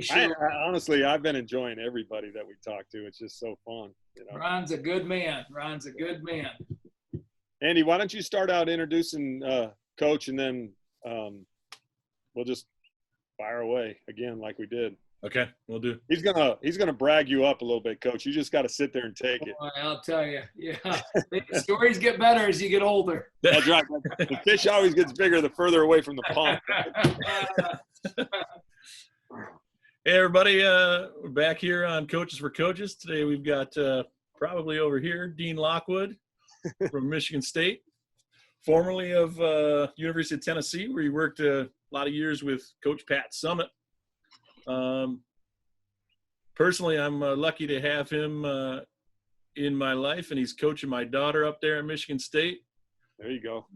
pretty sure. Honestly, I've been enjoying everybody that we talk to. It's just so fun. You know? Ron's a good man. Ron's a good man. Andy, why don't you start out introducing Coach, and then we'll just fire away again like we did. Okay, we'll do. He's gonna brag you up a little bit, Coach. You just got to sit there and take it. Boy, I'll tell you, yeah. Stories get better as you get older. That's right. The fish always gets bigger the further away from the pond. Hey, everybody. We're back here on Coaches for Coaches. Today we've got probably over here Dean Lockwood from Michigan State, formerly of University of Tennessee, where he worked a lot of years with Coach Pat Summitt. Personally, I'm lucky to have him in my life, and he's coaching my daughter up there at Michigan State. There you go.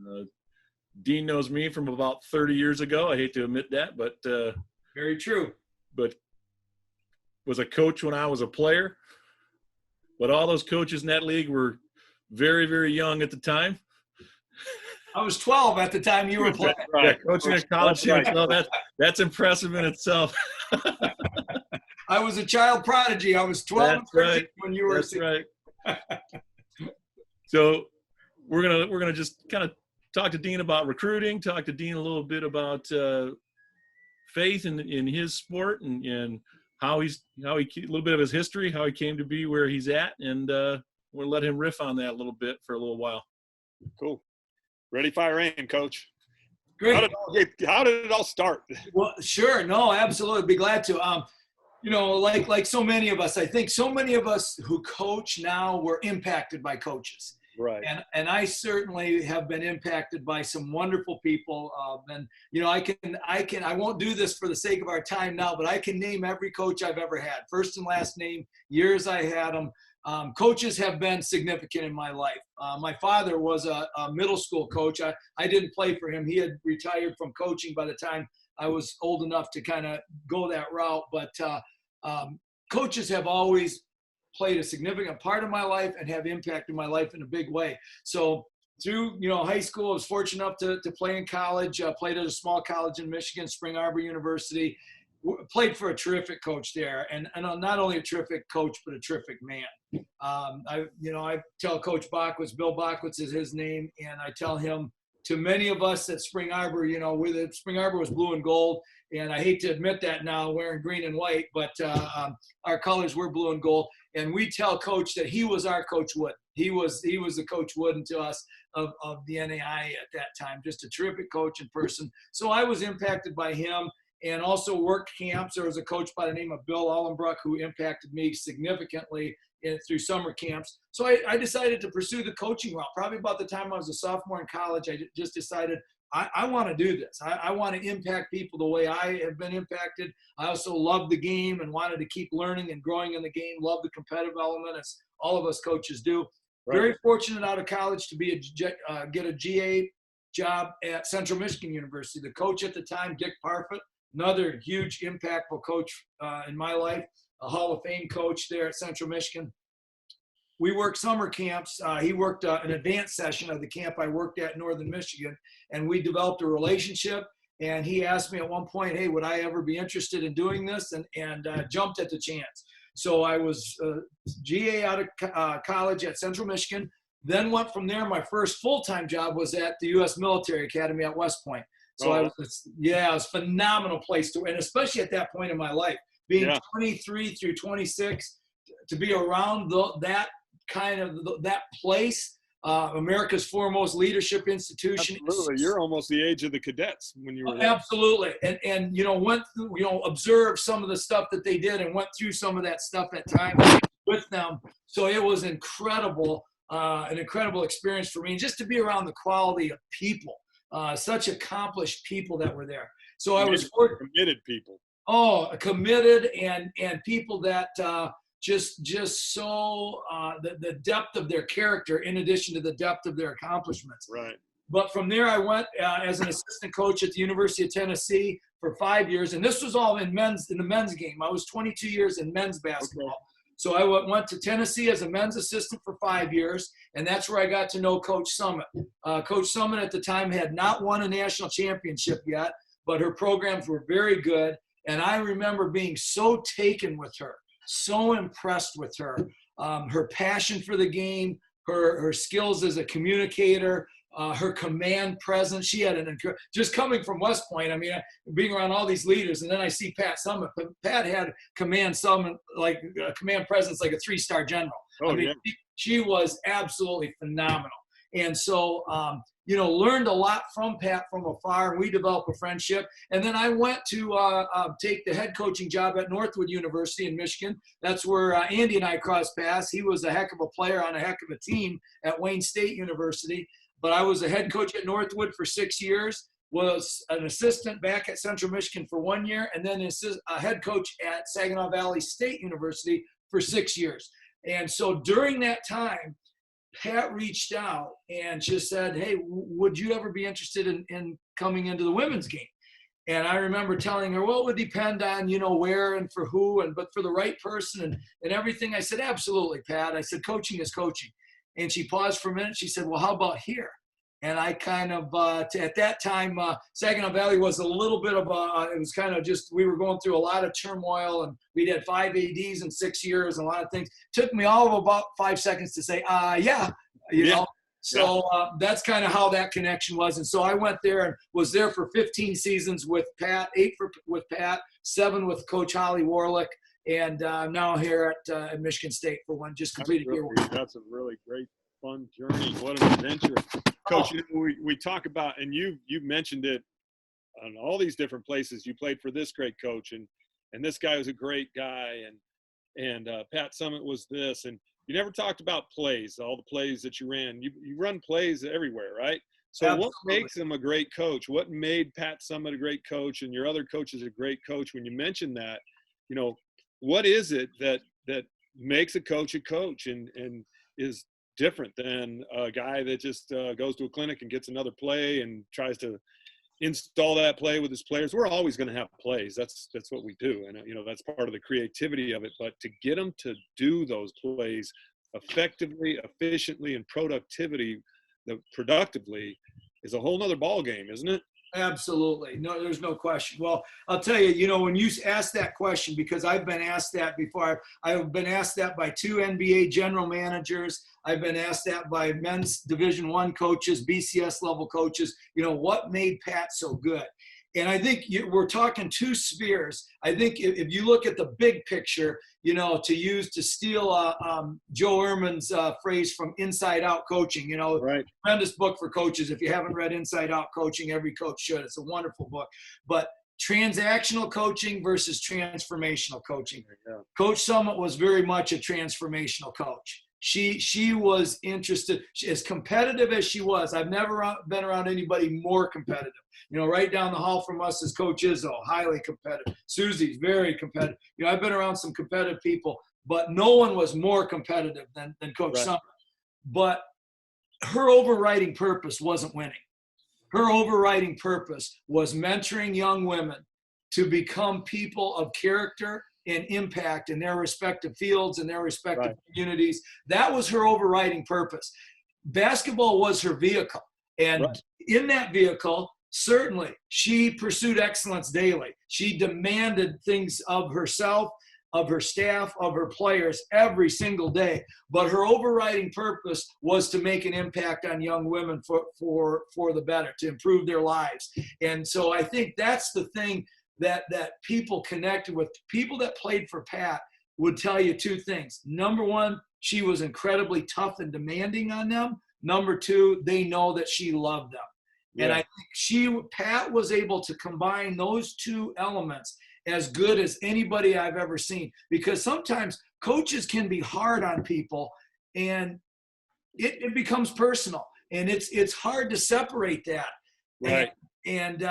Dean knows me from about 30 years ago. I hate to admit that, but very true. But was a coach when I was a player. But all those coaches in that league were very, very young at the time. I was 12 at the time you were playing. Right. Yeah, coaching at college, right. So that's impressive in itself. I was a child prodigy. I was 12 that's right. when you were. That's right. So we're gonna just kind of talk to Dean about recruiting. Talk to Dean a little bit about faith in his sport and how a little bit of his history, how he came to be where he's at, and we'll let him riff on that a little bit for a little while. Cool. Ready, fire, aim, Coach. Great. How did it all start? Well, sure. No, absolutely. Be glad to. You know, like so many of us, I think so many of us who coach now were impacted by coaches. Right. And I certainly have been impacted by some wonderful people. And, you know, I won't do this for the sake of our time now, but I can name every coach I've ever had, first and last name, years I had them. Coaches have been significant in my life. My father was a middle school coach. I didn't play for him. He had retired from coaching by the time I was old enough to kind of go that route. But coaches have always played a significant part of my life and have impacted my life in a big way. So through, high school, I was fortunate enough to play in college, played at a small college in Michigan, Spring Arbor University, played for a terrific coach there. And not only a terrific coach, but a terrific man. I tell Coach Bachwitz, Bill Bachwitz is his name, and I tell him, to many of us at Spring Arbor, Spring Arbor was blue and gold, and I hate to admit that now, wearing green and white, but our colors were blue and gold. And we tell Coach that he was our Coach Wood. He was the Coach Wooden to us of the NAI at that time. Just a terrific coach in person. So I was impacted by him, and also worked camps. There was a coach by the name of Bill Allenbrook who impacted me significantly through summer camps. So I decided to pursue the coaching route. Probably about the time I was a sophomore in college, I just decided I want to do this. I want to impact people the way I have been impacted. I also love the game and wanted to keep learning and growing in the game, love the competitive element, as all of us coaches do. Right. Very fortunate out of college to get a GA job at Central Michigan University. The coach at the time, Dick Parfit, another huge, impactful coach in my life, a Hall of Fame coach there at Central Michigan. We worked summer camps. He worked an advanced session of the camp I worked at in Northern Michigan, and we developed a relationship. And he asked me at one point, hey, would I ever be interested in doing this? And jumped at the chance. So I was GA out of college at Central Michigan, then went from there. My first full-time job was at the U.S. Military Academy at West Point. So it was a phenomenal place to, and especially at that point in my life, being 23 through 26, to be around that place, America's foremost leadership institution. Absolutely. You're almost the age of the cadets when you were there. Absolutely. And went through, observed some of the stuff that they did and went through some of that stuff at times with them. So it was incredible, an incredible experience for me. And just to be around the quality of people, such accomplished people that were there. So I was committed people. Oh, committed and people that just so the depth of their character in addition to the depth of their accomplishments. Right. But from there I went as an assistant coach at the University of Tennessee for 5 years, and this was all in the men's game. I was 22 years in men's basketball. Okay. So I went to Tennessee as a men's assistant for 5 years, and that's where I got to know Coach Summitt. Coach Summitt at the time had not won a national championship yet, but her programs were very good. And I remember being so taken with her, so impressed with her, her passion for the game, her skills as a communicator, her command presence. She had just coming from West Point, I mean, being around all these leaders, and then I see Pat Summitt. But Pat had command presence like a 3-star general. Oh, I mean, yeah. she was absolutely phenomenal. And so, learned a lot from Pat from afar, and we developed a friendship. And then I went to take the head coaching job at Northwood University in Michigan. That's where Andy and I crossed paths. He was a heck of a player on a heck of a team at Wayne State University. But I was a head coach at Northwood for 6 years, was an assistant back at Central Michigan for 1 year, and then a head coach at Saginaw Valley State University for 6 years. And so during that time, Pat reached out and just said, hey, would you ever be interested in coming into the women's game? And I remember telling her, well, it would depend on, where and for who, but for the right person and everything. I said, absolutely, Pat. I said, coaching is coaching. And she paused for a minute. She said, well, how about here? And I kind of, at that time, Saginaw Valley was a little bit of it was kind of just, we were going through a lot of turmoil, and we'd had 5 ADs in 6 years and a lot of things. Took me all of about 5 seconds to say, yeah, you know. So that's kind of how that connection was. And so I went there and was there for 15 seasons with Pat, 8 with Pat, 7 with Coach Holly Warlick, and now here at Michigan State for one, just completed year 1. That's a really great, fun journey. What an adventure. Coach, we talk about, and you've mentioned it on all these different places. You played for this great coach, and this guy was a great guy, and Pat Summitt was this, and you never talked about plays, all the plays that you ran. You run plays everywhere, right? So Absolutely. What makes him a great coach? What made Pat Summitt a great coach and your other coaches a great coach? When you mentioned that, what is it that makes a coach and is different than a guy that just goes to a clinic and gets another play and tries to install that play with his players? We're always going to have plays. That's what we do. And, that's part of the creativity of it. But to get them to do those plays effectively, efficiently, and productively is a whole nother ball game, isn't it? Absolutely. No, there's no question. Well, I'll tell you, when you asked that question, because I've been asked that before. I've been asked that by 2 NBA general managers. I've been asked that by men's Division I coaches, BCS level coaches, what made Pat so good? And I think we're talking 2 spheres. I think if you look at the big picture, to steal Joe Ehrmann's phrase from Inside Out Coaching, right. Tremendous book for coaches. If you haven't read Inside Out Coaching, every coach should. It's a wonderful book. But transactional coaching versus transformational coaching. Yeah. Coach Summitt was very much a transformational coach. She was interested, as competitive as she was. I've never been around anybody more competitive. Right down the hall from us is Coach Izzo, highly competitive. Susie's very competitive. I've been around some competitive people, but no one was more competitive than Coach Summitt. But her overriding purpose wasn't winning. Her overriding purpose was mentoring young women to become people of character and impact in their respective fields and their respective communities. That was her overriding purpose. Basketball was her vehicle. And in that vehicle, certainly, she pursued excellence daily. She demanded things of herself, of her staff, of her players every single day. But her overriding purpose was to make an impact on young women for the better, to improve their lives. And so I think that's the thing that people connected with. People that played for Pat would tell you 2 things. Number 1, she was incredibly tough and demanding on them. Number 2, they know that she loved them. Yeah. And I think Pat was able to combine those 2 elements as good as anybody I've ever seen. Because sometimes coaches can be hard on people, and it becomes personal, and it's hard to separate that. Right. And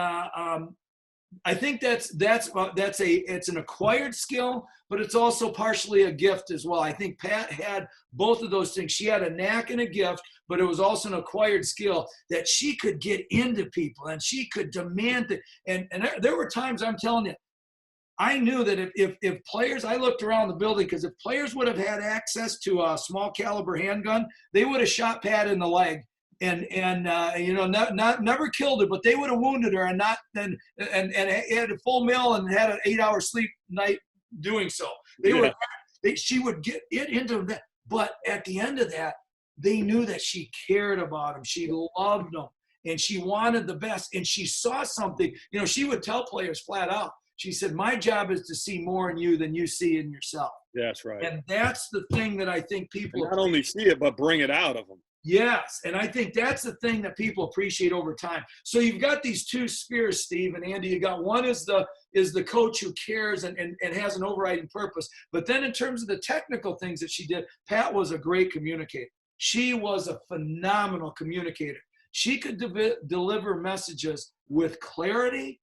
I think it's an acquired skill, but it's also partially a gift as well. I think Pat had both of those things. She had a knack and a gift, but it was also an acquired skill that she could get into people and she could demand it. And there were times, I'm telling you, I knew that if players, I looked around the building, because if players would have had access to a small caliber handgun, they would have shot Pat in the leg never killed her, but they would have wounded her and had a full meal and had an 8-hour sleep night doing so. She would get it into that. But at the end of that, they knew that she cared about them. She loved them, and she wanted the best. And she saw something. She would tell players flat out. She said, "My job is to see more in you than you see in yourself." That's right. And that's the thing that I think people not only see it, but bring it out of them. Yes, and I think that's the thing that people appreciate over time. So you've got these two spheres, Steve and Andy. You got one is the coach who cares and has an overriding purpose. But then in terms of the technical things that she did, Pat was a great communicator. She was a phenomenal communicator. She could deliver messages with clarity,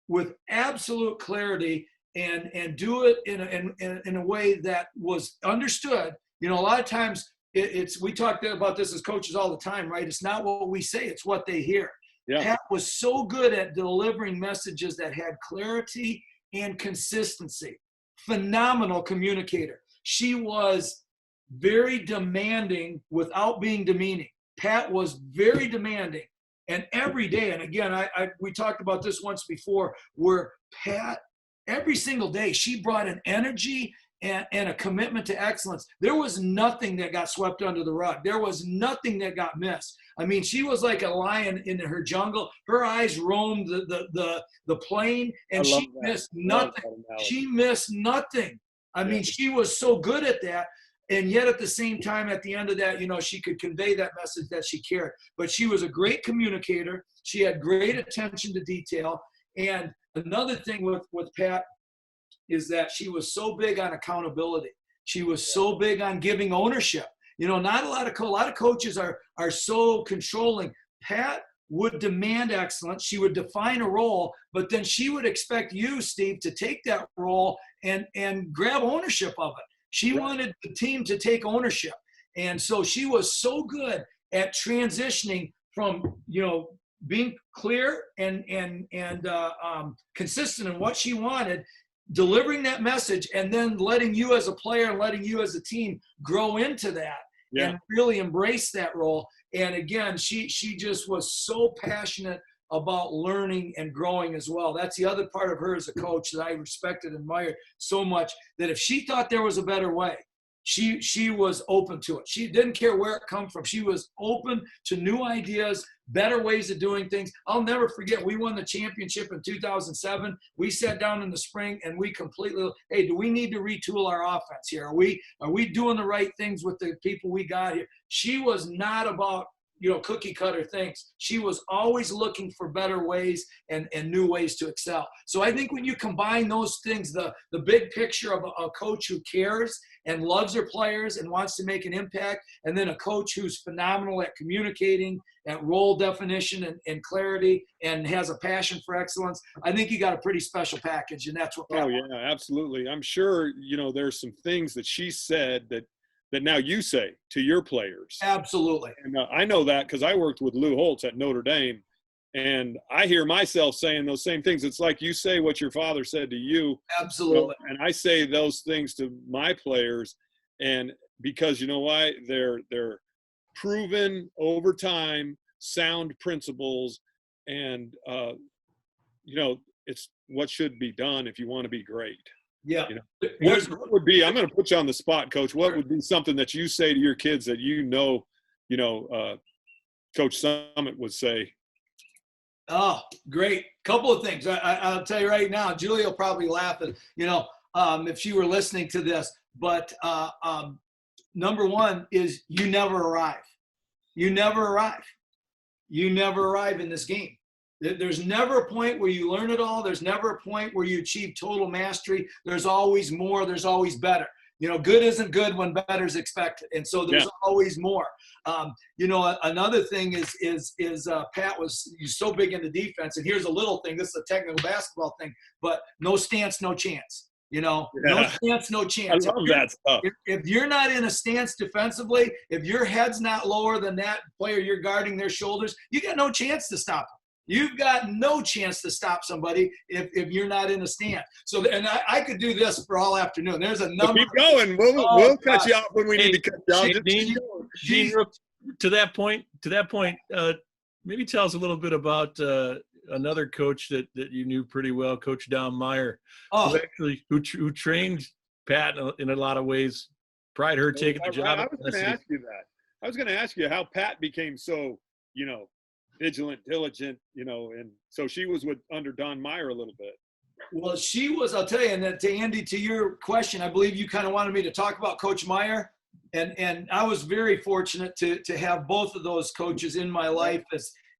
with absolute clarity, and do it in a way that was understood. A lot of times we talk about this as coaches all the time, right? It's not what we say, it's what they hear. Yeah. Pat was so good at delivering messages that had clarity and consistency. Phenomenal communicator. She was very demanding without being demeaning. Pat was very demanding, and every day, and again, we talked about this once before, where Pat, every single day, she brought an energy and a commitment to excellence. There was nothing that got swept under the rug. There was nothing that got missed. I mean, she was like a lion in her jungle. Her eyes roamed the plain, and she missed nothing. She missed nothing. I mean, she was so good at that. And yet at the same time, at the end of that, she could convey that message that she cared. But she was a great communicator. She had great attention to detail. And another thing with Pat is that she was so big on accountability. She was so big on giving ownership. Not a lot of coaches are so controlling. Pat would demand excellence. She would define a role, but then she would expect you, Steve, to take that role and grab ownership of it. She wanted the team to take ownership. And so she was so good at transitioning from, being clear and consistent in what she wanted, delivering that message, and then letting you as a player and letting you as a team grow into that and really embrace that role. And again, she just was so passionate about learning and growing as well. That's the other part of her as a coach that I respected and admired so much, that if she thought there was a better way, she was open to it. She didn't care where it come from. She was open to new ideas, better ways of doing things. I'll never forget, we won the championship in 2007. We sat down in the spring and we completely, hey, do we need to retool our offense here? Are we doing the right things with the people we got here? She was not about cookie cutter things. She was always looking for better ways and new ways to excel. So I think when you combine those things, the big picture of a coach who cares and loves her players and wants to make an impact, and then a coach who's phenomenal at communicating, at role definition and clarity, and has a passion for excellence, I think you got a pretty special package, and that's what. Oh yeah, absolutely. I'm sure there's some things that she said that now you say to your players. Absolutely. And I know that because I worked with Lou Holtz at Notre Dame, and I hear myself saying those same things. It's like you say what your father said to you. Absolutely. And I say those things to my players, and because why? They're proven over time, sound principles, and it's what should be done if you want to be great. Yeah. What would be, I'm going to put you on the spot, Coach. What would be something that you say to your kids that Coach Summit would say? Oh, great. Couple of things. I'll tell you right now, Julie will probably laugh at, if she were listening to this, but number one is you never arrive. You never arrive. You never arrive in this game. There's never a point where you learn it all. There's never a point where you achieve total mastery. There's always more. There's always better. Good isn't good when better is expected. And so there's always more. Another thing is Pat was so big into defense. And here's a little thing. This is a technical basketball thing, but no stance, no chance. No stance, no chance. I love that stuff. If you're not in a stance defensively, if your head's not lower than that player you're guarding their shoulders, you got no chance to stop them. You've got no chance to stop somebody if you're not in a stand. So, and I could do this for all afternoon. There's a number. Keep going. We'll cut you off when we need to cut you off. to that point, maybe tell us a little bit about another coach that you knew pretty well, Coach Don Meyer, Oh, who trained Pat in a lot of ways prior to her taking the job. I was going to ask you that. I was going to ask you how Pat became so, vigilant, diligent, and so she was under Don Meyer a little bit. well, she was, I'll tell you, and then to Andy, to your question, I believe you kind of wanted me to talk about Coach Meyer. And I was very fortunate to have both of those coaches in my life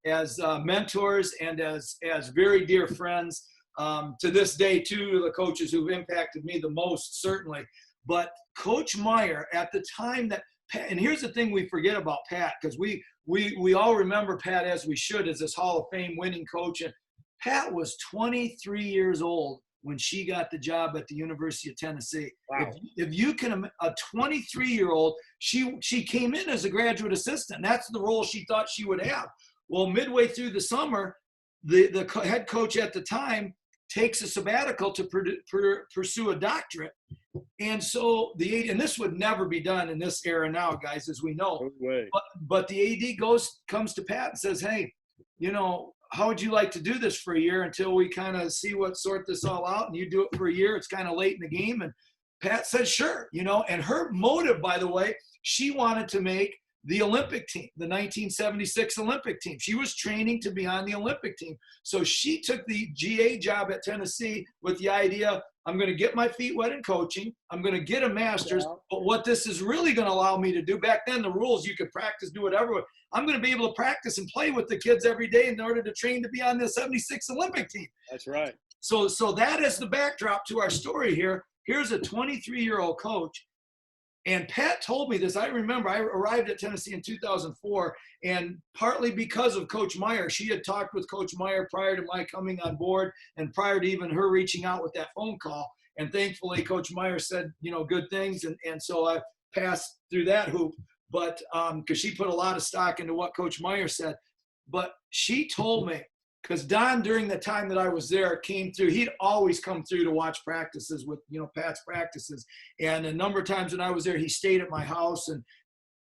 as mentors and as very dear friends. To this day, two of the coaches who've impacted me the most, certainly. But Coach Meyer, at the time that Pat, and here's the thing we forget about Pat, because we all remember Pat as we should, as this Hall of Fame winning coach. And Pat was 23 years old when she got the job at the University of Tennessee. Wow. If you can, a 23-year-old, she came in as a graduate assistant. That's the role she thought she would have. Well, midway through the summer, the head coach at the time takes a sabbatical to pursue a doctorate. And so and this would never be done in this era now, guys, as we know. No way. But the AD comes to Pat and says, hey, how would you like to do this for a year until we kind of sort this all out, and you do it for a year? It's kind of late in the game. And Pat said, sure, and her motive, by the way, she wanted to make the Olympic team, the 1976 Olympic team. She was training to be on the Olympic team. So she took the GA job at Tennessee with the idea, I'm going to get my feet wet in coaching. I'm going to get a master's. Yeah. But what this is really going to allow me to do, back then the rules, you could practice, do whatever. I'm going to be able to practice and play with the kids every day in order to train to be on the 76 Olympic team. That's right. So that is the backdrop to our story here. Here's a 23-year-old coach. And Pat told me this. I remember I arrived at Tennessee in 2004, and partly because of Coach Meyer. She had talked with Coach Meyer prior to my coming on board and prior to even her reaching out with that phone call. And thankfully, Coach Meyer said, good things. And so I passed through that hoop. But because she put a lot of stock into what Coach Meyer said. But she told me, because Don, during the time that I was there, came through. He'd always come through to watch practices with, Pat's practices. And a number of times when I was there, he stayed at my house, and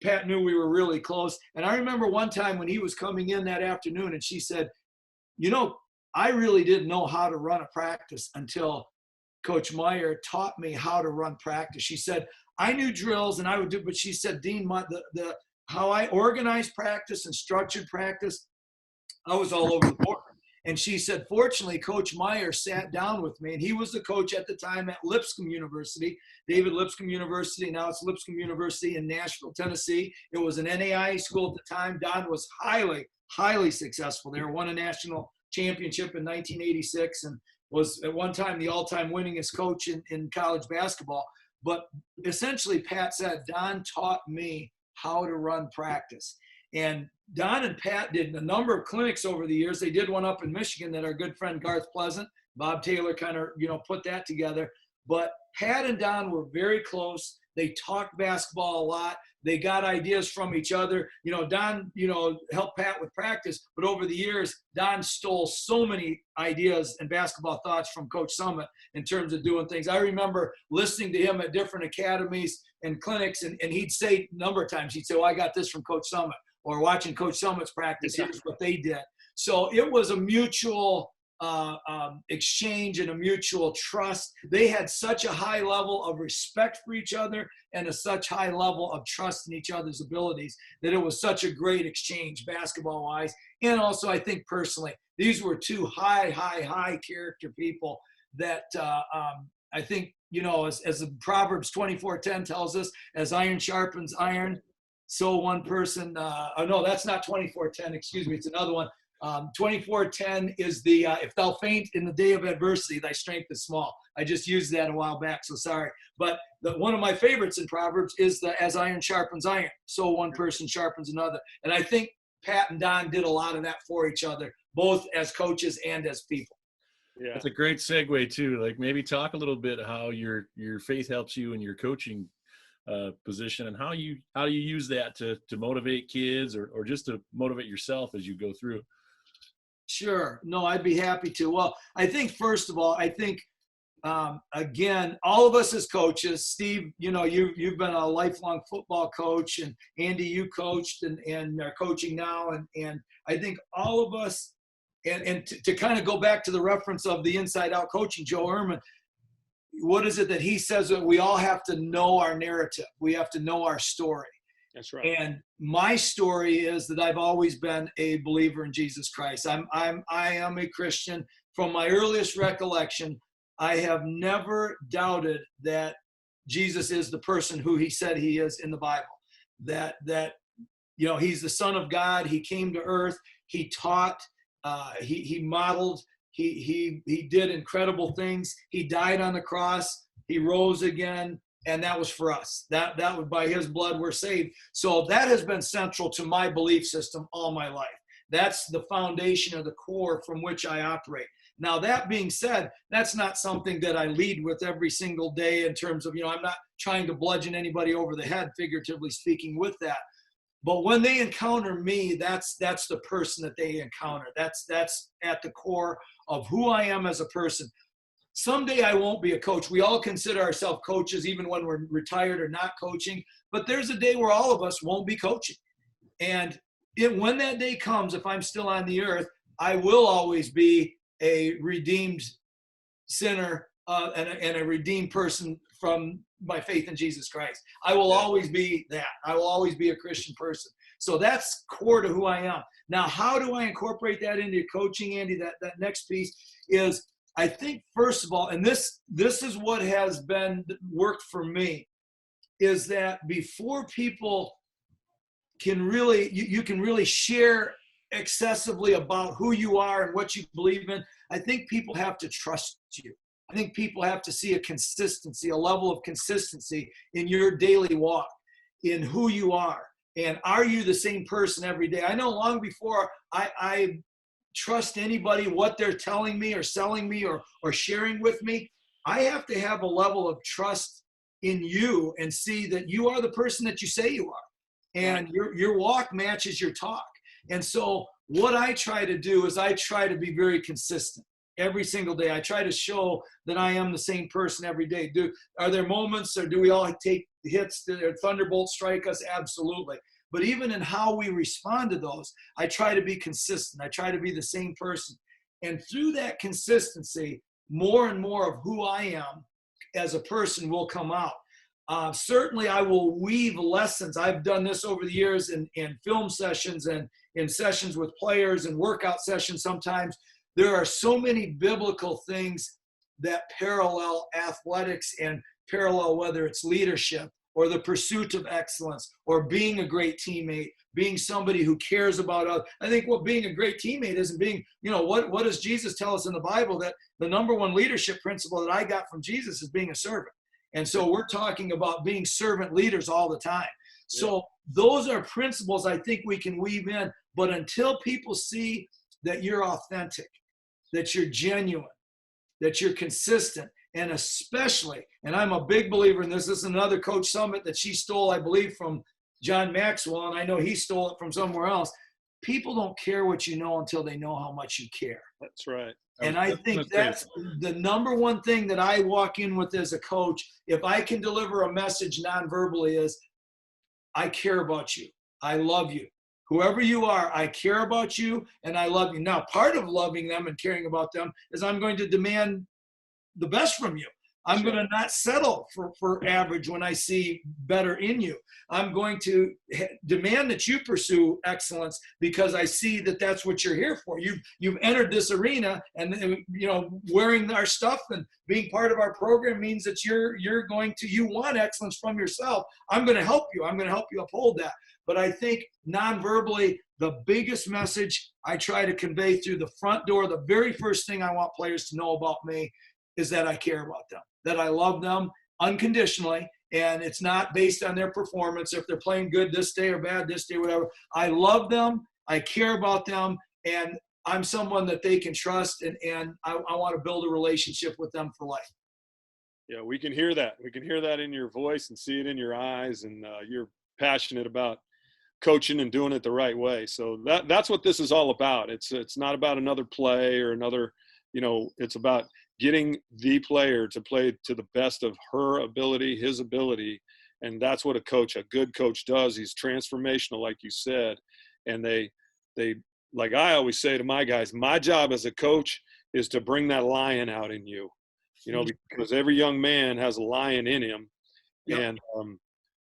Pat knew we were really close. And I remember one time when he was coming in that afternoon, and she said, I really didn't know how to run a practice until Coach Meyer taught me how to run practice. She said, I knew drills and I would do, but she said, Dean, how I organized practice and structured practice, I was all over the board. And she said, fortunately, Coach Meyer sat down with me, and he was the coach at the time at Lipscomb University, David Lipscomb University. Now it's Lipscomb University in Nashville, Tennessee. It was an NAIA school at the time. Don was highly, highly successful. They won a national championship in 1986 and was at one time the all-time winningest coach in college basketball. But essentially, Pat said, Don taught me how to run practice. And Don and Pat did a number of clinics over the years. They did one up in Michigan that our good friend Garth Pleasant, Bob Taylor kind of, put that together. But Pat and Don were very close. They talked basketball a lot. They got ideas from each other. Don, helped Pat with practice. But over the years, Don stole so many ideas and basketball thoughts from Coach Summit in terms of doing things. I remember listening to him at different academies and clinics, and he'd say a number of times, he'd say, I got this from Coach Summit. Or watching Coach Summit's practice, here's what they did. So it was a mutual exchange and a mutual trust. They had such a high level of respect for each other and such high level of trust in each other's abilities that it was such a great exchange basketball-wise. And also, I think personally, these were two high character people that I think, as the Proverbs 24:10 tells us, as iron sharpens iron, so one person, no, that's not 24:10, excuse me, it's another one. 24:10 is the, if thou faint in the day of adversity, thy strength is small. I just used that a while back, so sorry. But one of my favorites in Proverbs is the as iron sharpens iron, so one person sharpens another. And I think Pat and Don did a lot of that for each other, both as coaches and as people. Yeah, that's a great segue too. Like maybe talk a little bit how your faith helps you in your coaching position, and how you use that to motivate kids or just to motivate yourself as you go through. Sure. No, I'd be happy to. Well, I think first of all, again, all of us as coaches, Steve, you've been a lifelong football coach, and Andy, you coached and are coaching now. And I think all of us, and to kind of go back to the reference of the inside out coaching, Joe Ehrman, what is it that he says that we all have to know our narrative? We have to know our story. That's right. And my story is that I've always been a believer in Jesus Christ. I am a Christian from my earliest recollection. I have never doubted that Jesus is the person who he said he is in the Bible, that he's the Son of God. He came to earth. He taught, he modeled, he did incredible things. He died on the cross. He rose again. And that was for us. That was by his blood we're saved. So that has been central to my belief system all my life. That's the foundation of the core from which I operate. Now, that being said, that's not something that I lead with every single day in terms of, I'm not trying to bludgeon anybody over the head, figuratively speaking, with that. But when they encounter me, that's the person that they encounter. That's at the core of who I am as a person. Someday I won't be a coach. We all consider ourselves coaches, even when we're retired or not coaching. But there's a day where all of us won't be coaching. And when that day comes, if I'm still on the earth, I will always be a redeemed sinner and a redeemed person from my faith in Jesus Christ. I will always be that. I will always be a Christian person. So that's core to who I am. Now, how do I incorporate that into coaching, Andy? That next piece is, I think, first of all, and this is what has been worked for me, is that before people can really, you can really share excessively about who you are and what you believe in, I think people have to trust you. I think people have to see a consistency, a level of consistency in your daily walk, in who you are. And are you the same person every day? I know long before I trust anybody, what they're telling me or selling me or sharing with me, I have to have a level of trust in you and see that you are the person that you say you are. And your walk matches your talk. And so what I try to do is I try to be very consistent every single day. I try to show that I am the same person every day. Are there moments, or do we all take hits, or thunderbolts strike us? Absolutely. But even in how we respond to those, I try to be consistent. I try to be the same person. And through that consistency, more and more of who I am as a person will come out. Certainly, I will weave lessons. I've done this over the years in film sessions and in sessions with players and workout sessions sometimes. There are so many biblical things that parallel athletics and parallel whether it's leadership or the pursuit of excellence, or being a great teammate, being somebody who cares about others. I think what being a great teammate is, and being, what does Jesus tell us in the Bible? That the number one leadership principle that I got from Jesus is being a servant. And so we're talking about being servant leaders all the time. So those are principles I think we can weave in, but until people see that you're authentic, that you're genuine, that you're consistent, and especially, and I'm a big believer in this is another Coach Summit that she stole, I believe, from John Maxwell, and I know he stole it from somewhere else. People don't care what you know until they know how much you care. That's right. And I think that's the number one thing that I walk in with as a coach. If I can deliver a message non-verbally, is I care about you. I love you. Whoever you are, I care about you and I love you. Now, part of loving them and caring about them is I'm going to demand the best from you. I'm going to not settle for average when I see better in you. I'm going to demand that you pursue excellence because I see that that's what you're here for. You've entered this arena, and wearing our stuff and being part of our program means that you want excellence from yourself. I'm going to help you. I'm going to help you uphold that. But I think non-verbally, the biggest message I try to convey through the front door, the very first thing I want players to know about me is that I care about them, that I love them unconditionally, and it's not based on their performance, if they're playing good this day or bad this day, whatever. I love them, I care about them, and I'm someone that they can trust, and I want to build a relationship with them for life. Yeah, we can hear that. We can hear that in your voice and see it in your eyes, and you're passionate about coaching and doing it the right way. So that's what this is all about. It's not about another play or another, it's about getting the player to play to the best of her ability, his ability. And that's what a good coach does. He's transformational, like you said. And they, like I always say to my guys, my job as a coach is to bring that lion out in you, because every young man has a lion in him. Yep. And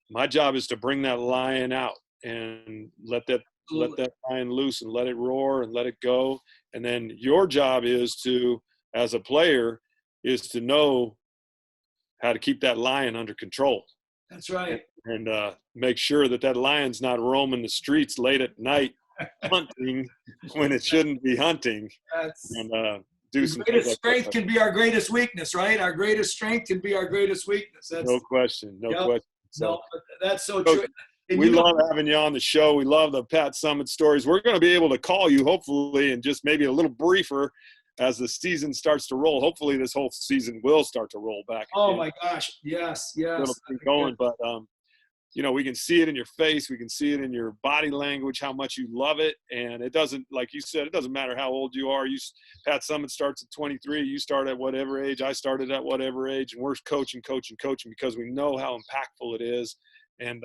my job is to bring that lion out and let that lion loose and let it roar and let it go. And then your job is to, as a player, is to know how to keep that lion under control. That's right. And make sure that lion's not roaming the streets late at night hunting when it shouldn't be hunting. And do some greatest strength can be our greatest weakness, right? Our greatest strength can be our greatest weakness. That's, no question. So, that's so true. And we love having you on the show. We love the Pat Summitt stories. We're going to be able to call you hopefully and just maybe a little briefer as the season starts to roll. Hopefully this whole season will start to roll back. Oh my gosh. Yes. Going, but we can see it in your face. We can see it in your body language, how much you love it. And it doesn't, like you said, it doesn't matter how old you are. Pat Summitt starts at 23. You start at whatever age. I started at whatever age. And we're coaching because we know how impactful it is. And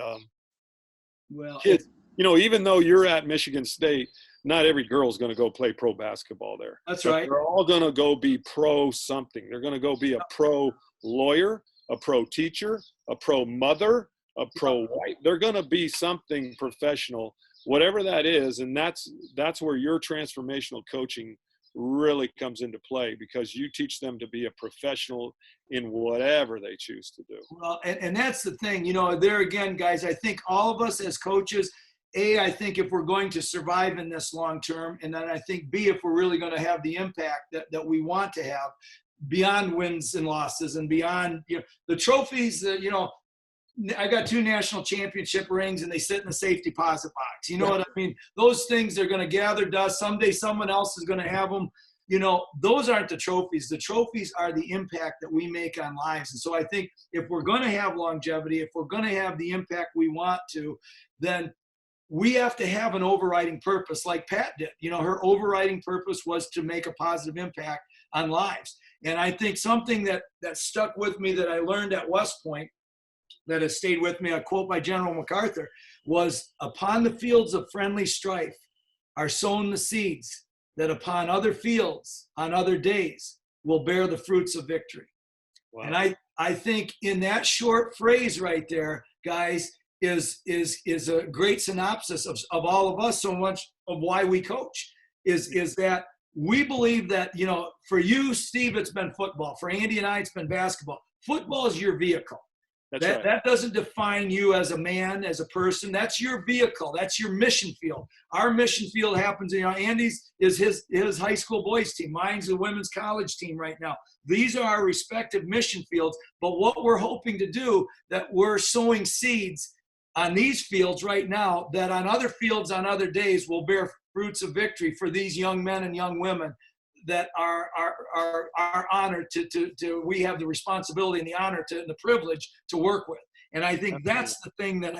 kids, even though you're at Michigan State, not every girl's going to go play pro basketball there. That's right. They're all going to go be pro something. They're going to go be a pro lawyer, a pro teacher, a pro mother, a pro wife. They're going to be something professional, whatever that is. And that's where your transformational coaching really comes into play, because you teach them to be a professional in whatever they choose to do. Well, and that's the thing, there again, guys, I think all of us as coaches, I think if we're going to survive in this long term, and then I think B, if we're really going to have the impact that we want to have beyond wins and losses and beyond, the trophies that, I got 2 national championship rings and they sit in the safe deposit box. You know what I mean? Those things are going to gather dust. Someday someone else is going to have them. Those aren't the trophies. The trophies are the impact that we make on lives. And so I think if we're going to have longevity, if we're going to have the impact we want to, then we have to have an overriding purpose like Pat did. Her overriding purpose was to make a positive impact on lives. And I think something that stuck with me that I learned at West Point that has stayed with me, a quote by General MacArthur, was, "Upon the fields of friendly strife are sown the seeds that upon other fields on other days will bear the fruits of victory." Wow. And I think in that short phrase right there, guys, is a great synopsis of all of us, so much of why we coach, is that we believe that, for you, Steve, it's been football. For Andy and I, it's been basketball. Football is your vehicle. That doesn't define you as a man, as a person. That's your vehicle. That's your mission field. Our mission field happens, Andy's is his high school boys team. Mine's the women's college team right now. These are our respective mission fields. But what we're hoping to do, that we're sowing seeds on these fields right now, that on other fields on other days will bear fruits of victory for these young men and young women that are honored to we have the responsibility and the honor and the privilege to work with. And I think that's the thing that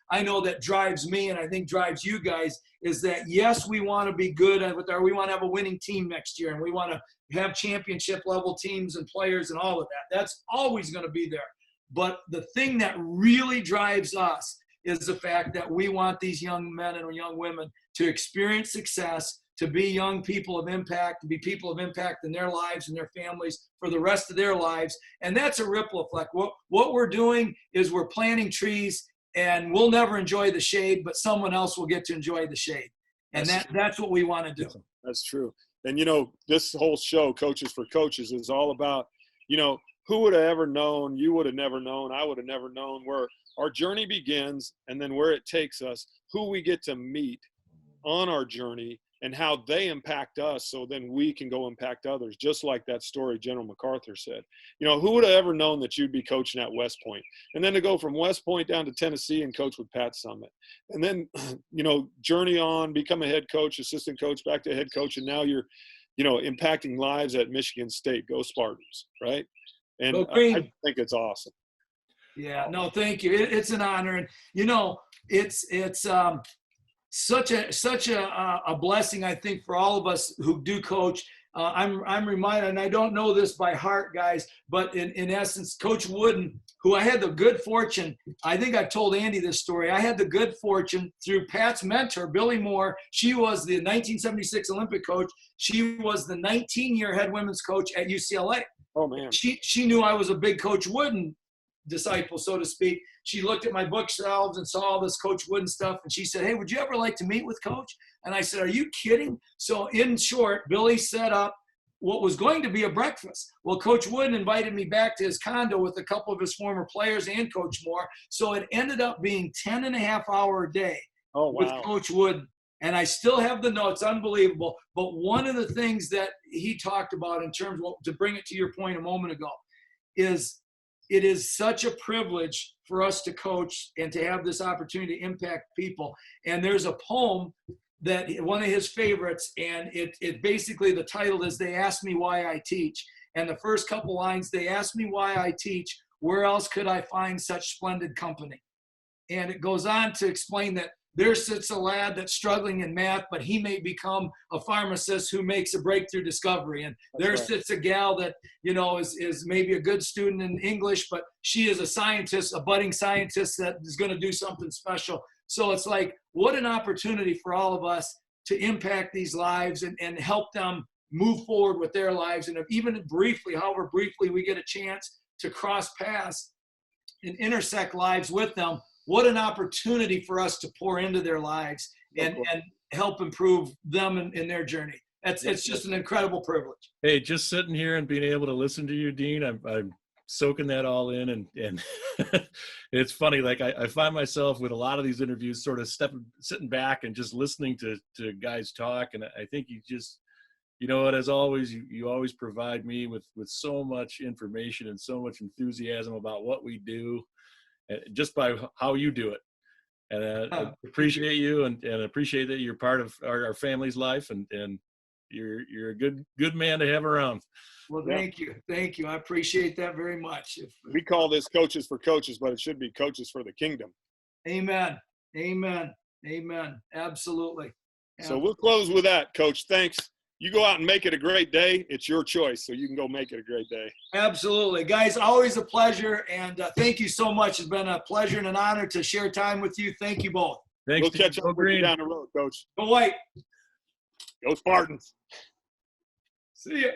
I know that drives me, and I think drives you guys, is that yes, we want to be good we want to have a winning team next year, and we want to have championship level teams and players and all of that. That's always going to be there. But the thing that really drives us is the fact that we want these young men and young women to experience success, to be young people of impact, to be people of impact in their lives and their families for the rest of their lives. And that's a ripple effect. What we're doing is we're planting trees, and we'll never enjoy the shade, but someone else will get to enjoy the shade. And that's what we want to do. That's true. And, this whole show, Coaches for Coaches, is all about, who would have ever known? You would have never known. I would have never known where our journey begins, and then where it takes us, who we get to meet on our journey, and how they impact us, so then we can go impact others, just like that story General MacArthur said. Who would have ever known that you'd be coaching at West Point? And then to go from West Point down to Tennessee and coach with Pat Summitt. And then, journey on, become a head coach, assistant coach, back to head coach, and now you're, impacting lives at Michigan State. Go Spartans, right? And I think it's awesome. Yeah, no, thank you. It's an honor. And, it's such a blessing, I think, for all of us who do coach, I'm reminded, and I don't know this by heart, guys, but in essence, Coach Wooden, who I had the good fortune, I think I've told Andy this story. I had the good fortune through Pat's mentor, Billy Moore. She was the 1976 Olympic coach. She was the 19-year head women's coach at UCLA. Oh, man. She knew I was a big Coach Wooden disciple, so to speak. She looked at my bookshelves and saw all this Coach Wooden stuff, and she said, hey, would you ever like to meet with Coach? And I said, are you kidding? So in short, Billy set up what was going to be a breakfast. Well, Coach Wooden invited me back to his condo with a couple of his former players and Coach Moore. So it ended up being 10.5-hour a day with Coach Wooden. And I still have the notes, unbelievable. But one of the things that he talked about in terms of, to bring it to your point a moment ago, is it is such a privilege for us to coach and to have this opportunity to impact people. And there's a poem that one of his favorites, and it basically, the title is They Ask Me Why I Teach. And the first couple lines, they ask me why I teach, where else could I find such splendid company? And it goes on to explain that there sits a lad that's struggling in math, but he may become a pharmacist who makes a breakthrough discovery. And there sits a gal that, you know, is maybe a good student in English, but she is a scientist, a budding scientist that is going to do something special. So it's like, what an opportunity for all of us to impact these lives and help them move forward with their lives. And if even briefly, however briefly, we get a chance to cross paths and intersect lives with them, what an opportunity for us to pour into their lives and help improve them in their journey. It's just an incredible privilege. Hey, just sitting here and being able to listen to you, Dean, I'm soaking that all in, and it's funny, like I find myself with a lot of these interviews sort of sitting back and just listening to guys talk, and I think you just, you know what, as always, you always provide me with so much information and so much enthusiasm about what we do, just by how you do it. And I appreciate you and appreciate that you're part of our family's life, and you're a good man to have around. Well, thank you. Thank you. I appreciate that very much. We call this Coaches for Coaches, but it should be Coaches for the Kingdom. Amen. Amen. Amen. Absolutely. So we'll close with that, Coach. Thanks. You go out and make it a great day. It's your choice, so you can go make it a great day. Absolutely. Guys, always a pleasure, and thank you so much. It's been a pleasure and an honor to share time with you. Thank you both. Thanks. We'll catch up with you down the road, Coach. Go White. Go Spartans. See ya.